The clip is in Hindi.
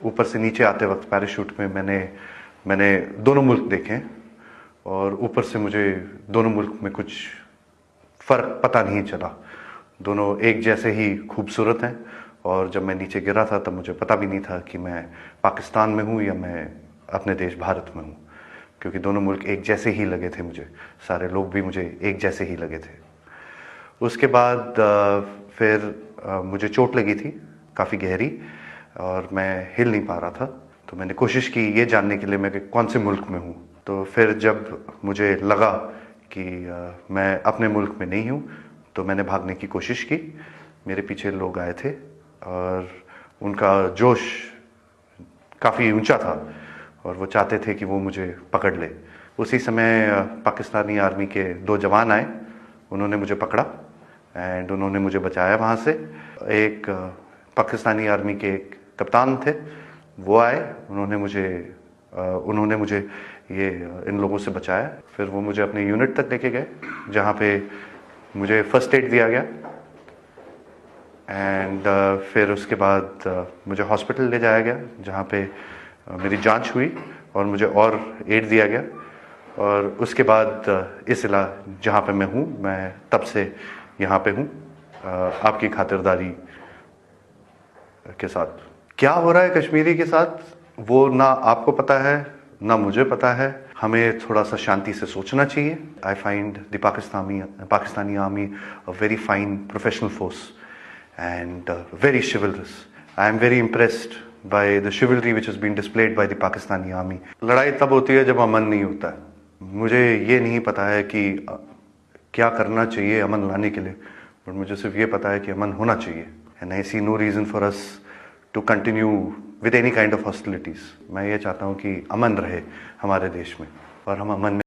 ऊपर से नीचे आते वक्त पैराशूट में मैंने दोनों मुल्क देखे हैं, और ऊपर से मुझे दोनों मुल्क में कुछ फ़र्क पता नहीं चला। दोनों एक जैसे ही खूबसूरत हैं, और जब मैं नीचे गिरा था तब मुझे पता भी नहीं था कि मैं पाकिस्तान में हूँ या मैं अपने देश भारत में हूँ, क्योंकि दोनों मुल्क एक जैसे ही लगे थे मुझे, सारे लोग भी मुझे एक जैसे ही लगे थे। उसके बाद फिर मुझे चोट लगी थी काफ़ी गहरी, और मैं हिल नहीं पा रहा था। तो मैंने कोशिश की ये जानने के लिए मैं कि कौन से मुल्क में हूँ। तो फिर जब मुझे लगा कि मैं अपने मुल्क में नहीं हूँ, तो मैंने भागने की कोशिश की। मेरे पीछे लोग आए थे और उनका जोश काफ़ी ऊंचा था, और वो चाहते थे कि वो मुझे पकड़ ले। उसी समय पाकिस्तानी आर्मी के 2 जवान आए, उन्होंने मुझे पकड़ा एंड उन्होंने मुझे बचाया वहाँ से। एक पाकिस्तानी आर्मी के एक कप्तान थे, वो आए, उन्होंने मुझे ये इन लोगों से बचाया। फिर वो मुझे अपने यूनिट तक लेके गए, जहाँ पे मुझे फर्स्ट एड दिया गया, एंड फिर उसके बाद मुझे हॉस्पिटल ले जाया गया, जहाँ पे मेरी जांच हुई और मुझे और एड दिया गया। और उसके बाद इस जहाँ पे मैं हूँ, मैं तब से यहाँ पे हूँ आपकी खातिरदारी के साथ। क्या हो रहा है कश्मीरी के साथ, वो ना आपको पता है ना मुझे पता है। हमें थोड़ा सा शांति से सोचना चाहिए। I find the Pakistani army a very fine professional force and very chivalrous. I am very impressed by the chivalry which has been displayed by the Pakistani army. लड़ाई तब होती है जब अमन नहीं होता है। मुझे ये नहीं पता है कि क्या करना चाहिए अमन लाने के लिए, पर मुझे सिर्फ ये पता है कि अमन होना चाहिए। And I see no reason for us to continue with any kind of hostilities. मैं ये चाहता हूँ कि अमन रहे हमारे देश में, और हम अमन में